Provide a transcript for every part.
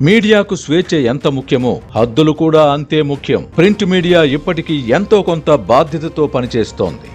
మీడియాకు స్వేచ్ఛ ఎంత ముఖ్యమో హద్దులు కూడా అంతే ముఖ్యం. ప్రింట్ మీడియా ఇప్పటికీ ఎంతో కొంత బాధ్యతతో పనిచేస్తోంది.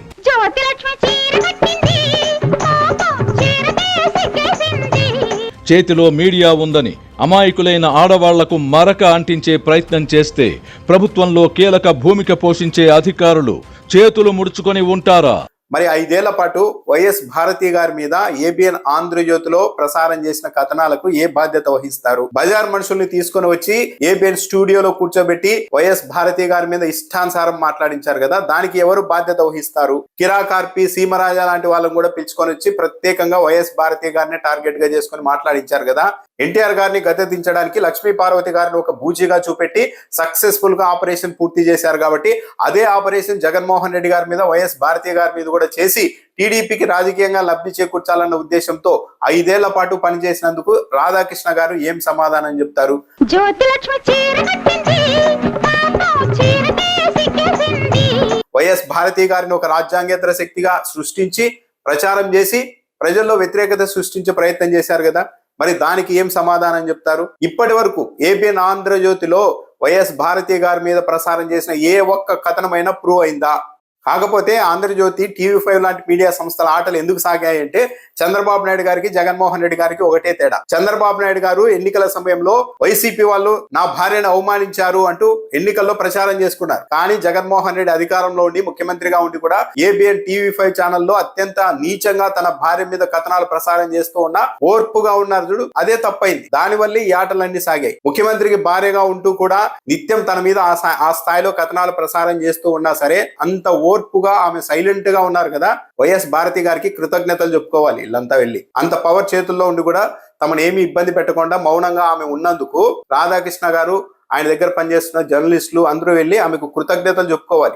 చేతిలో మీడియా ఉందని అమాయకులైన ఆడవాళ్లకు మరక అంటించే ప్రయత్నం చేస్తే ప్రభుత్వంలో కీలక భూమిక పోషించే అధికారులు చేతులు ముడుచుకొని ఉంటారా? మరి 5 ఏళ్ల పాటు వైఎస్ భారతి గారి మీద ఏబిఎన్ ఆంధ్రజ్యోతిలో ప్రసారం చేసిన కథనాలకు ఏ బాధ్యత వహిస్తారు? బజార్ మనుషుల్ని తీసుకొని వచ్చి ఏబిఎన్ స్టూడియోలో కూర్చోబెట్టి వైఎస్ భారతి గారి మీద ఇష్టానుసారం మాట్లాడించారు కదా, దానికి ఎవరు బాధ్యత వహిస్తారు? కిరా కార్పి, సీమరాజా లాంటి వాళ్ళని కూడా పిలుచుకొని వచ్చి ప్రత్యేకంగా వైఎస్ భారతి గారిని టార్గెట్ గా చేసుకుని మాట్లాడించారు కదా. ఎన్టీఆర్ గారిని గద్దెదించడానికి లక్ష్మీ పార్వతి గారిని ఒక బూచిగా చూపెట్టి సక్సెస్ఫుల్ గా ఆపరేషన్ పూర్తి చేశారు. కాబట్టి అదే ఆపరేషన్ జగన్మోహన్ రెడ్డి గారి మీద, వైఎస్ భారతి గారి మీద కూడా చేసి టీడీపీకి రాజకీయంగా లబ్ధి చేకూర్చాలన్న ఉద్దేశంతో 5 ఏళ్ల పాటు పనిచేసినందుకు రాధాకృష్ణ గారు ఏం సమాధానం చెప్తారు? వైఎస్ భారతి గారిని ఒక రాజ్యాంగేతర శక్తిగా సృష్టించి ప్రచారం చేసి ప్రజల్లో వ్యతిరేకత సృష్టించే ప్రయత్నం చేశారు కదా, మరి దానికి ఏం సమాధానం చెప్తారు? ఇప్పటి వరకు ఏబిఎన్ ఆంధ్రజ్యోతిలో వైఎస్ భారతి గారి మీద ప్రసారం చేసిన ఏ ఒక్క కథనమైనా ప్రూవ్ అయిందా? కాకపోతే ఆంధ్రజ్యోతి, టీవీ5 లాంటి మీడియా సంస్థల ఆటలు ఎందుకు సాగాయంటే చంద్రబాబు నాయుడు గారికి, జగన్మోహన్ రెడ్డి గారికి ఒకటే తేడా. చంద్రబాబు నాయుడు గారు ఎన్నికల సమయంలో వైసీపీ వాళ్ళు నా భార్యను అవమానించారు అంటూ ఎన్నికల్లో ప్రచారం చేసుకున్నారు. కానీ జగన్మోహన్ రెడ్డి అధికారంలో ఉండి, ముఖ్యమంత్రిగా ఉండి కూడా ఏబిఎన్ టీవీ5 ఛానల్లో అత్యంత నీచంగా తన భార్య మీద కథనాలు ప్రసారం చేస్తూ ఉన్నా ఓర్పుగా ఉన్నారు చూడు, అదే తప్పైంది. దానివల్ల ఈ ఆటలన్నీ సాగాయి. ముఖ్యమంత్రికి భార్యగా ఉంటూ కూడా నిత్యం తన మీద ఆ స్థాయిలో కథనాలు ప్రసారం చేస్తూ ఉన్నా సరే అంత ఓర్పుగా ఆమె సైలెంట్ గా ఉన్నారు కదా. వైఎస్ భారతి గారికి కృతజ్ఞతలు చెప్పుకోవాలి. వీళ్ళంతా వెళ్ళి అంత పవర్ చేతుల్లో ఉండి కూడా తమను ఏమి ఇబ్బంది పెట్టకుండా మౌనంగా ఆమె ఉన్నందుకు రాధాకృష్ణ గారు, ఆయన దగ్గర పనిచేస్తున్న జర్నలిస్టులు అందరూ వెళ్ళి ఆమెకు కృతజ్ఞతలు చెప్పుకోవాలి.